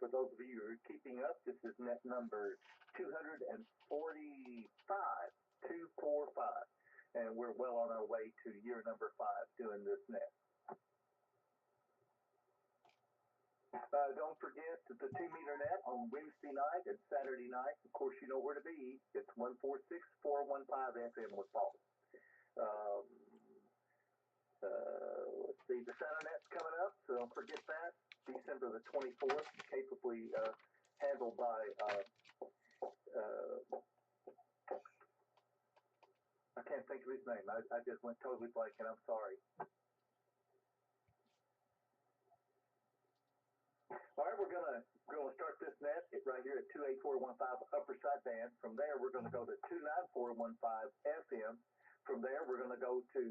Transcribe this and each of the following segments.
for those of you who are keeping up, this is net number 245, and we're well on our way to year number 5 doing this net. Don't forget that the 2-meter net on Wednesday night and Saturday night, of course, you know where to be. It's 146-415 FM with Paul. Let's see, the center net's coming up, so don't forget that. December the 24th, capably handled by, I can't think of his name. I just went totally blank, and I'm sorry. All right, we're gonna start this net right here at 28415 upper side band. From there, we're gonna go to 29415 FM. From there, we're gonna go to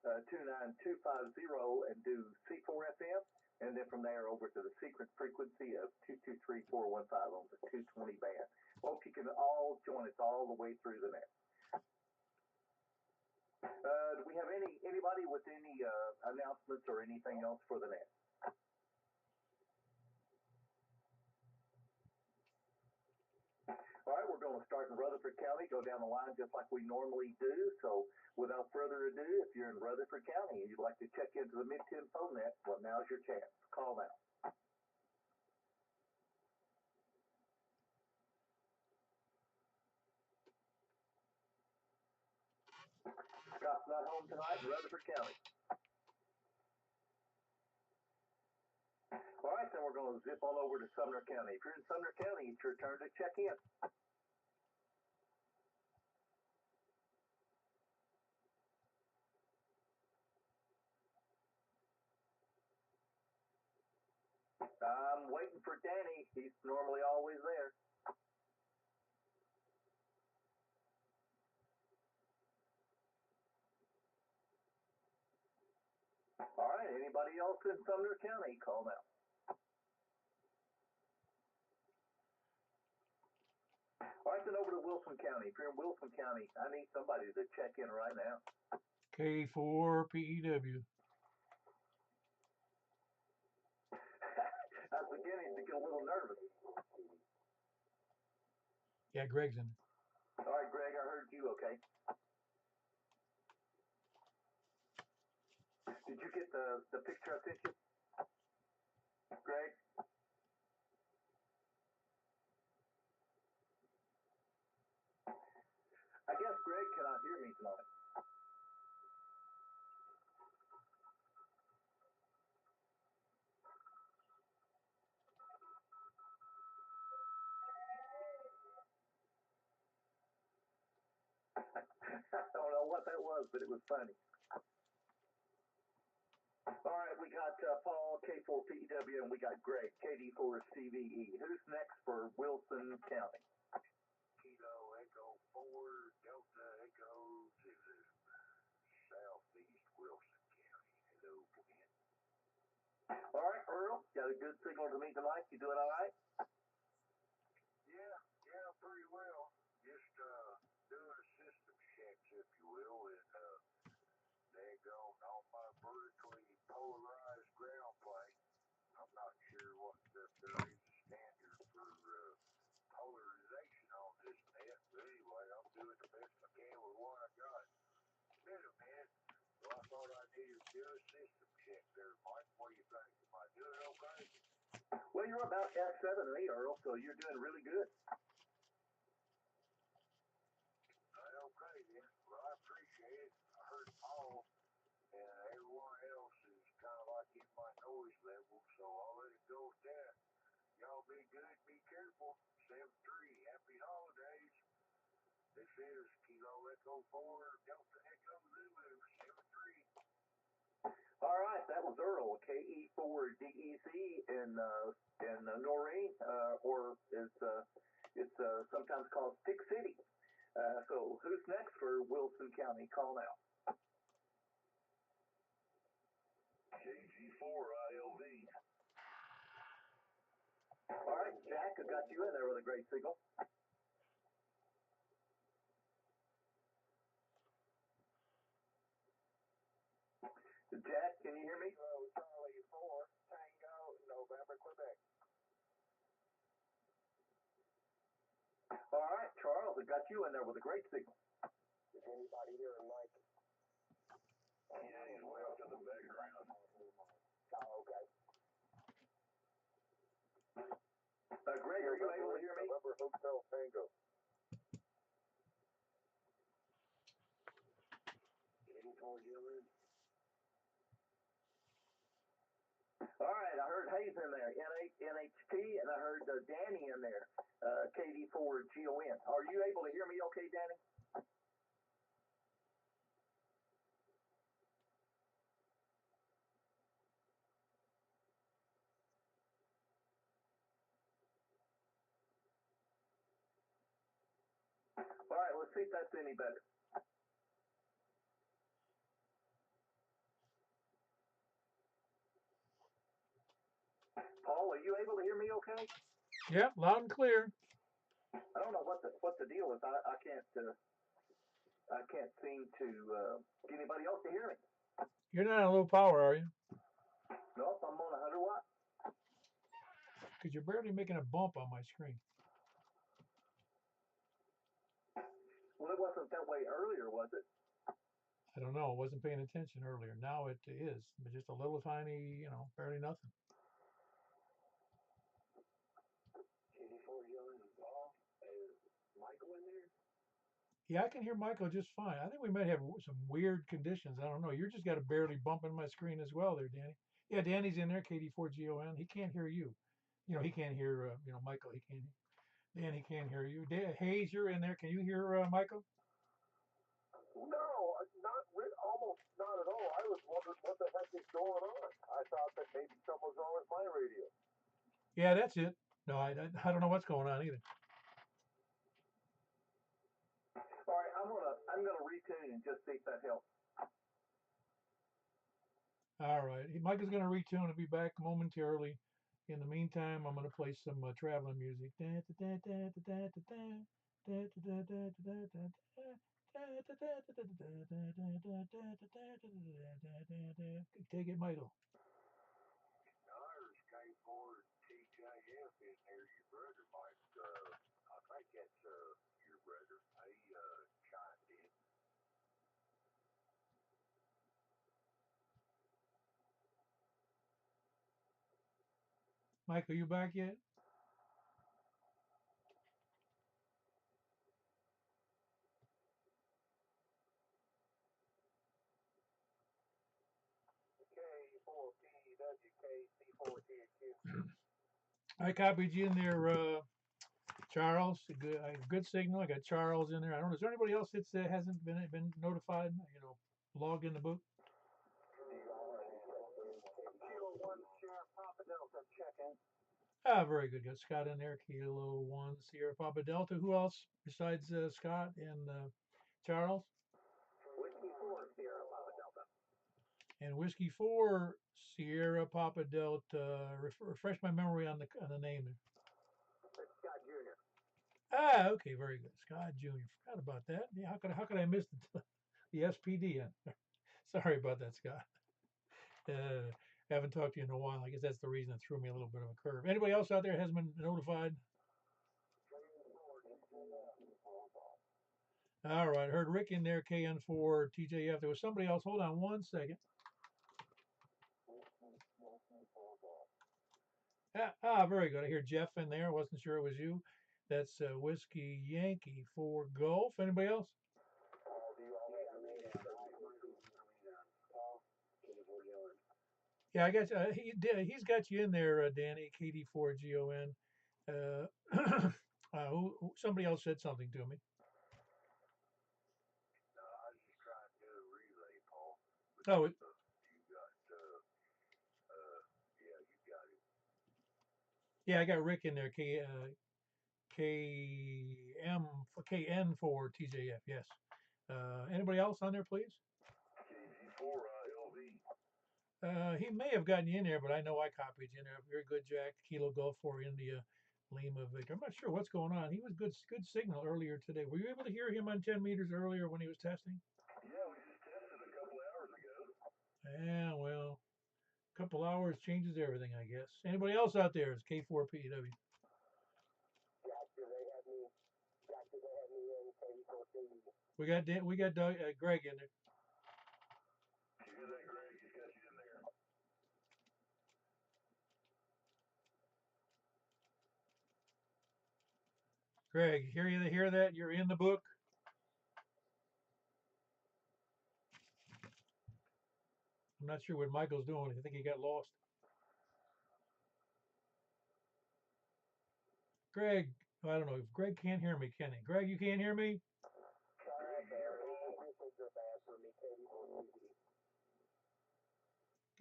29250 and do C4FM, and then from there over to the secret frequency of 223415 on the 220 band. Hope you can all join us all the way through the net. Do we have anybody with any announcements or anything else for the net? All right, we're going to start in Rutherford County, go down the line just like we normally do. So without further ado, if you're in Rutherford County and you'd like to check into the Mid TN phone net, well, now's your chance. Call now. Scott's not home tonight in Rutherford County. All right, then we're going to zip on over to Sumner County. If you're in Sumner County, it's your turn to check in. I'm waiting for Danny. He's normally always there. All right, anybody else in Sumner County, call now. All right, then over to Wilson County. If you're in Wilson County, I need somebody to check in right now. K4PEW. I was beginning to get a little nervous. Yeah, Greg's in. All right, Greg, I heard you okay. Did you get the picture I sent you? Greg? I guess Greg cannot hear me tonight. I don't know what that was, but it was funny. All right, we got Paul, K4PEW, and we got Greg, KD4CVE. Who's next for Wilson County? Kilo Echo 4 Delta Echo Zulu, Southeast Wilson County. Hello, Glenn. All right, Earl, got a good signal to me tonight. You doing all right? Yeah, pretty well. Just doing a system checks, if you will, and daggone on my vertically polarized ground plane. I'm not sure what if there is a standard for polarization on this net, but anyway, I'm doing the best I can with what I got. It's been a minute, so I thought I needed to do a system check there, Mike. What do you think? Am I doing okay? Well, you're about S7 to me, Earl, so you're doing really good. Okay, then. Well, I appreciate it. I heard Paul, and everyone else is kind of like in my noise level, so I'll let it go with that. Y'all be good, be careful. 7-3, happy holidays. This is Kilo Echo 4 Delta Echo Zulu, 7-3. All right, that was Earl, KE4DEC in Noreen, or it's sometimes called Stick City. So who's next for Wilson County? Call now. KG4ILV. All right, Jack, I got you in there with a great signal. Jack, can you hear me? Charlie 4, Tango, November, Quebec. Charles, I got you in there with a great signal. Is anybody hearing Mike? Yeah, he's way up in the background. Oh, okay. Greg, are you able to hear me? November Hotel Tango. 84 Gilman. All right, I heard Hayes in there, NHT, and I heard Danny in there, KD4GON. Are you able to hear me okay, Danny? All right, let's see if that's any better. Paul, are you able to hear me okay? Yep, loud and clear. I don't know what the deal is. I can't seem to get anybody else to hear me. You're not on low power, are you? Nope, I'm on 100 watt. Because you're barely making a bump on my screen. Well, it wasn't that way earlier, was it? I don't know. I wasn't paying attention earlier. Now it is, but just a little tiny, barely nothing. KD4 Gilman is off. Is Michael in there? Yeah, I can hear Michael just fine. I think we might have some weird conditions. I don't know. You just got a barely bump in my screen as well there, Danny. Yeah, Danny's in there, KD4GON. He can't hear you. He can't hear, Michael. He can't. Danny can't hear you. Hayes, you're in there. Can you hear Michael? No, almost not at all. I was wondering what the heck is going on. I thought that maybe something was wrong with my radio. Yeah, that's it. No, I don't know what's going on either. All right, I'm gonna retune and just see if that helps. All right. Mike is going to retune and be back momentarily. In the meantime, I'm going to play some traveling music. Take it, Michael. There's K4 TJF in there, your brother might, I think that's your brother. He chimed in. Mike, are you back yet? K4PWKC4TQ. I copied you in there, Charles. Good signal. I got Charles in there. I don't know. Is there anybody else that hasn't been notified? Logged in the book. Kilo 1 Sheriff Papa Delta, check in. Very good. Got Scott in there. Kilo 1 Sierra Papa Delta. Who else besides Scott and Charles? Whiskey 4 Sierra Papa Delta. And Whiskey 4 Sierra Papa Delta. Refresh my memory on the name there. It's Scott Jr. Okay, very good. Scott Jr. Forgot about that. Yeah, how could I miss the SPD? Sorry about that, Scott. Haven't talked to you in a while. I guess that's the reason it threw me a little bit of a curve. Anybody else out there hasn't been notified? All right, heard Rick in there, KN4 TJF. There was somebody else. Hold on one second. Very good. I hear Jeff in there. Wasn't sure it was you. That's Whiskey Yankee for Golf. Anybody else? Yeah, I got he's got you in there, Danny, KD4GON. Somebody else said something to me. No, I was just trying to do a relay, Paul. Oh, you got, yeah, you got it. Yeah, I got Rick in there, KN for TJF. Yes. Anybody else on there, please? KG4 LV. He may have gotten you in there, but I know I copied you in there. Very good, Jack. Kilo Golf for India, Lima Victor. I'm not sure what's going on. He was good signal earlier today. Were you able to hear him on 10 meters earlier when he was testing? Yeah, we just tested a couple hours ago. Yeah, well, a couple hours changes everything, I guess. Anybody else out there? It's K4PW. Jack, do they have me We got Doug, Greg in there. You hear that, Greg? He's got you in there. Greg, hear that? You're in the book. I'm not sure what Michael's doing. I think he got lost. Greg, I don't know if Greg can't hear me, can he? Greg, you can't hear me?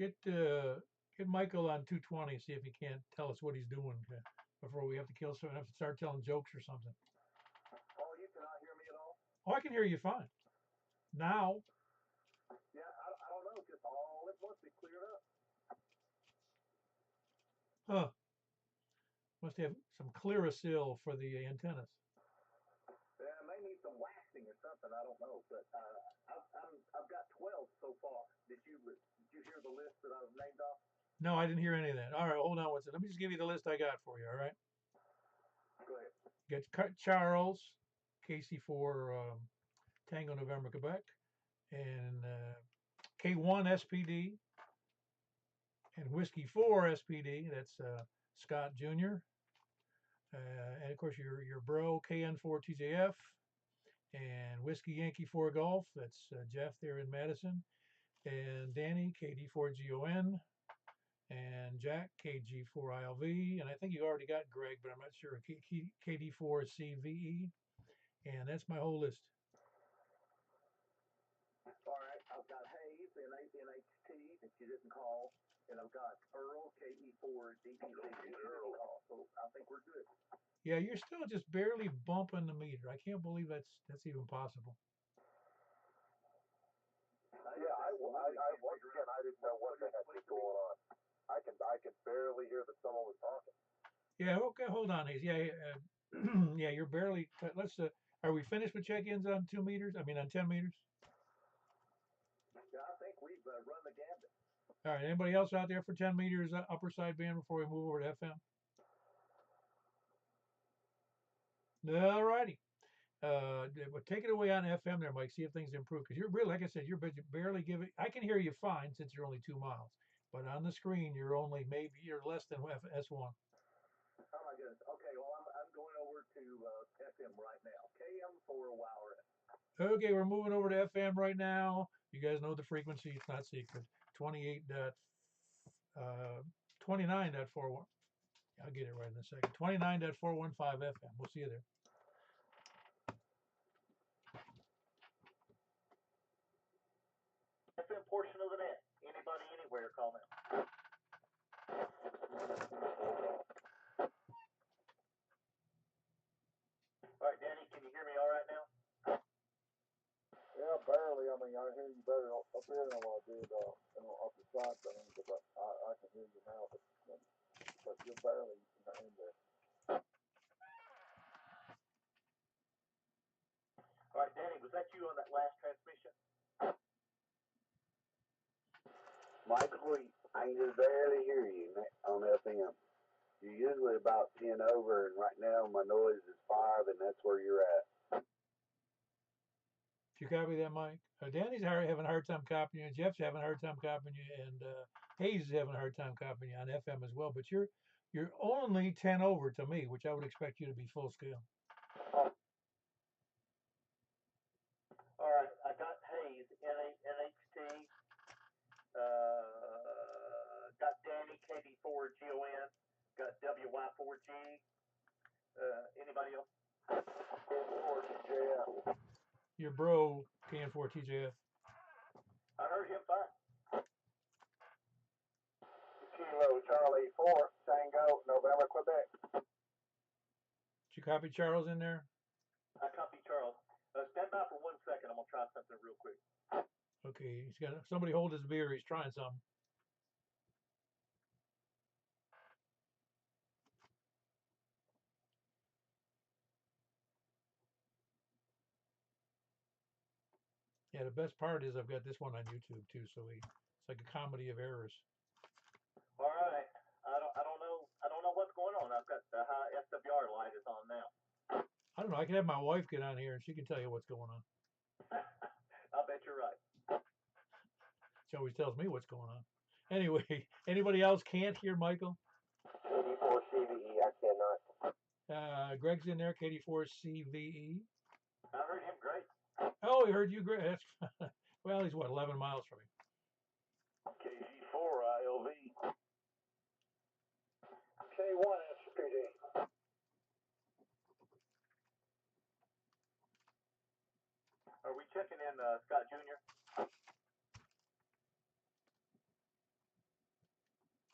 Get Michael on 220. See if he can't tell us what he's doing before we have to kill someone. Have to start telling jokes or something. Oh, you cannot hear me at all? Oh, I can hear you fine. Now. Yeah, I don't know. Just all at once it cleared up. Huh. Must have some Clearasil for the antennas. May need some waxing or something. I don't know, but I've got 12 so far. Did you hear the list that I've named off? No, I didn't hear any of that. All right, hold on one second. Let me just give you the list I got for you. All right. Go ahead. Get Charles, KC4 Tango November Quebec, and K1 SPD, and Whiskey 4 SPD. That's Scott Jr. And of course your bro KN4 TJF, and Whiskey Yankee 4 Golf. That's Jeff there in Madison, and Danny KD4 GON, and Jack KG4 ILV, and I think you already got Greg, but I'm not sure. KD4 CVE, and that's my whole list. All right, I've got Hayes NHT that you didn't call, and I've got Earl KE4 DEC that you didn't call. So I think we're good. Yeah, you're still just barely bumping the meter. I can't believe that's even possible. Once again, I didn't know what the heck was going on. I can barely hear that someone was talking. Yeah, okay, hold on, Hayes. Yeah, yeah, you're barely. Let's. Are we finished with check-ins on 2 meters? I mean, on 10 meters. Yeah, I think we've run the gambit. All right. Anybody else out there for 10 meters upper side band before we move over to FM? All righty. But take it away on FM there, Mike. See if things improve. Because you're really, like I said, you're barely giving. I can hear you fine since you're only 2 miles. But on the screen, you're less than S1. Oh my goodness. Okay, well I'm going over to FM right now. KM4YRF. Okay, we're moving over to FM right now. You guys know the frequency. It's not secret. 29.41. I'll get it right in a second. 29.415 FM. We'll see you there. FM portion of the net. Anybody, anywhere, call now. All right, Danny, can you hear me all right now? Yeah, barely. I mean, I hear you better up here than what I did off the side thing, but I can hear you now, but you're barely in there. All right, Danny, was that you on that last transmission? Michael, I can just barely hear you on FM. You're usually about 10 over, and right now my noise is 5, and that's where you're at. Did you copy that, Mike? Danny's having a hard time copying you. Jeff's having a hard time copying you, and Hayes is having a hard time copying you on FM as well. But you're only 10 over to me, which I would expect you to be full scale. All right, I got Hayes, NHT. Got Danny, KD4 GON. Got WY4G. Anybody else? KM4 Your bro, KM4 TJF. I heard him fine. Kilo Charlie 4 Tango November Quebec. Did you copy Charles in there? I copy Charles. Stand by for 1 second. I'm gonna try something real quick. Okay, he's got somebody hold his beer. He's trying something. Yeah, the best part is I've got this one on YouTube too, so it's like a comedy of errors. All right. I don't know what's going on. I've got the high SWR light is on now. I don't know. I can have my wife get on here and she can tell you what's going on. I bet you're right. She always tells me what's going on. Anyway, anybody else can't hear Michael? KD4CVE, I cannot. Greg's in there, KD4CVE. I heard him great. Oh, he heard you, Greg. That's well, he's what, 11 miles from me. KG4ILV. K1SPD. Are we checking in Scott Jr.?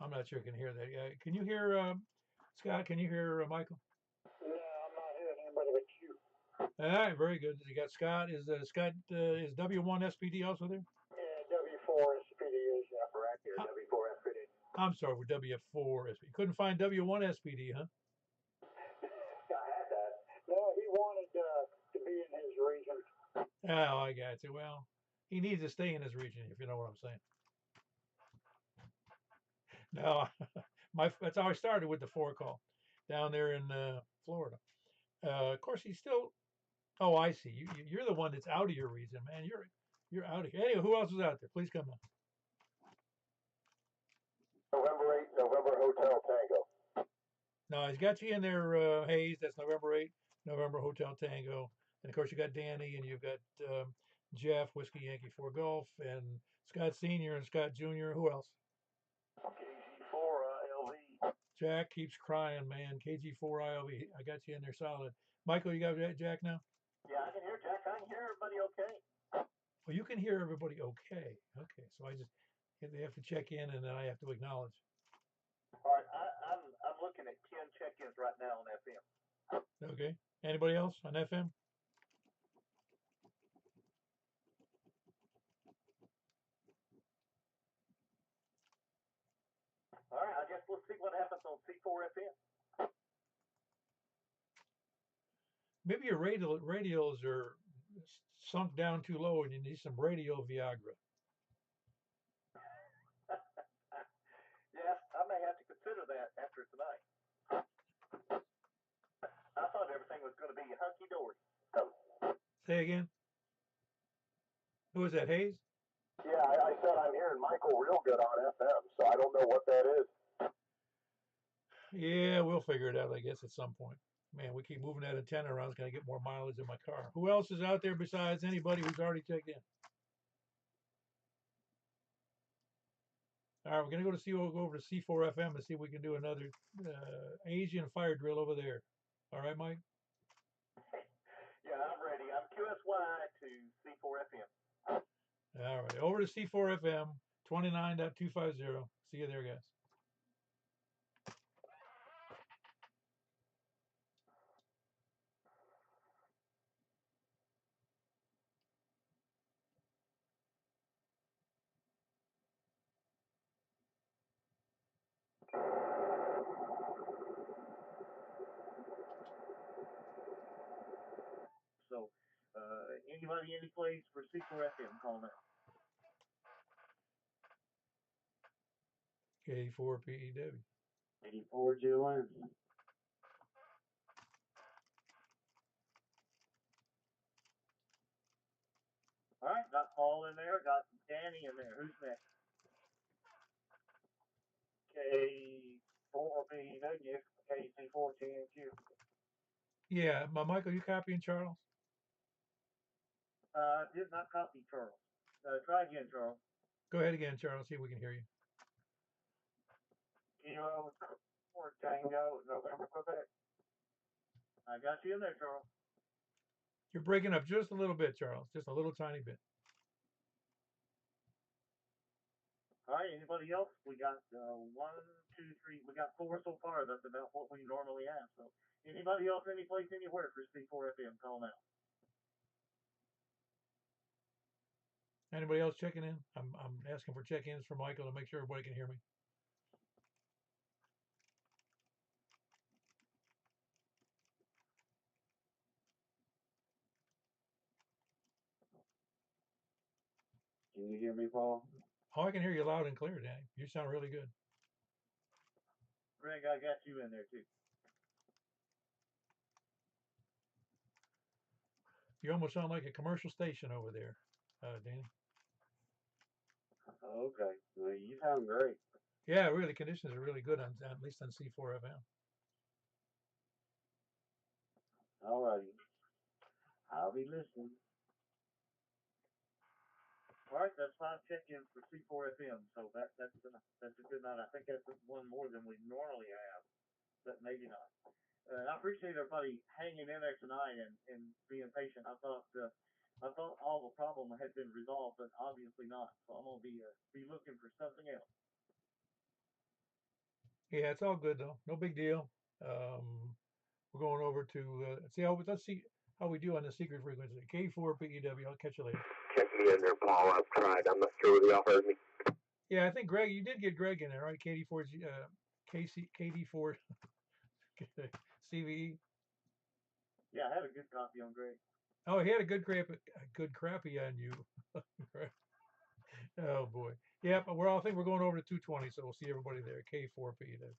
I'm not sure I can hear that. Can you hear Scott? Can you hear Michael? No, I'm not hearing anybody but you. All right, very good. You got Scott. Is W1 SPD also there? Yeah, W4 SPD is correct here. W4 SPD. I'm sorry, we're W4 SPD. Couldn't find W1 SPD, huh? I had that. No, he wanted to be in his region. Oh, I got you. Well, he needs to stay in his region, if you know what I'm saying. No, that's how I started with the 4 call down there in Florida. Of course, he's still. Oh, I see. You're the one that's out of your region, man. You're out of here. Anyway, who else is out there? Please come on. November 8, November Hotel Tango. No, he's got you in there, Hayes. That's November 8, November Hotel Tango. And of course, you got Danny, and you've got Jeff, Whiskey Yankee 4 Golf, and Scott Sr. and Scott Jr. Who else? KG4ILV. Jack keeps crying, man. KG4ILV. I got you in there solid. Michael, you got Jack now? Yeah, I can hear Jack. I can hear everybody okay. Well, you can hear everybody okay. Okay, so they have to check in, and then I have to acknowledge. All right, I'm looking at 10 check-ins right now on FM. Okay. Anybody else on FM? All right, I guess we'll see what happens on C4FM. Maybe your radios are sunk down too low, and you need some radio Viagra. Yeah, I may have to consider that after tonight. I thought everything was going to be hunky-dory. Say again. Who is that, Hayes? Yeah, I said I'm hearing Michael real good on FM, so I don't know what that is. Yeah, we'll figure it out, I guess, at some point. Man, we keep moving that antenna around. It's going to get more mileage in my car. Who else is out there besides anybody who's already checked in? All right, we're going to go over to C4FM and see if we can do another Asian fire drill over there. All right, Mike? Yeah, I'm ready. I'm QSY to C4FM. All right, over to C4FM 29.250. See you there, guys. So, anybody, any place for C4FM, call now. K4PEW. 84 JON. All right, got Paul in there, got Danny in there. Who's next? K4PW, KC4TNQ. Yeah, Michael, you copying Charles? Did not copy Charles. Try again, Charles. Go ahead again, Charles. See if we can hear you. Kilo 4 Tango, November Quebec. I got you in there, Charles. You're breaking up just a little bit, Charles. Just a little tiny bit. All right, anybody else? We got 1, 2, 3. We got 4 so far. That's about what we normally have. So, anybody else, any place, anywhere for C4FM, call now. Anybody else checking in? I'm asking for check-ins for Michael to make sure everybody can hear me. Can you hear me, Paul? Oh, I can hear you loud and clear, Danny. You sound really good. Greg, I got you in there too. You almost sound like a commercial station over there, Danny. Okay. Well, you sound great. Yeah, really, the conditions are really good on at least on C4FM. All righty. I'll be listening. All right, that's 5 check-ins for C4FM. So that's a good night. I think that's one more than we normally have, but maybe not. I appreciate everybody hanging in there tonight and being patient. I thought all the problem had been resolved, but obviously not. So I'm gonna be looking for something else. Yeah, it's all good though. No big deal. We're going over to let's see how we do on the secret frequency. K4PEW. I'll catch you later. Check me in there, Paul. I've tried. I'm not sure whether y'all heard me. Yeah, I think Greg, you did get Greg in there, right? KD4 CVE. Yeah, I had a good copy on Greg. Oh, he had a good crappy on you. Oh boy. Yeah, but I think we're going over to 220, so we'll see everybody there. K4PEW.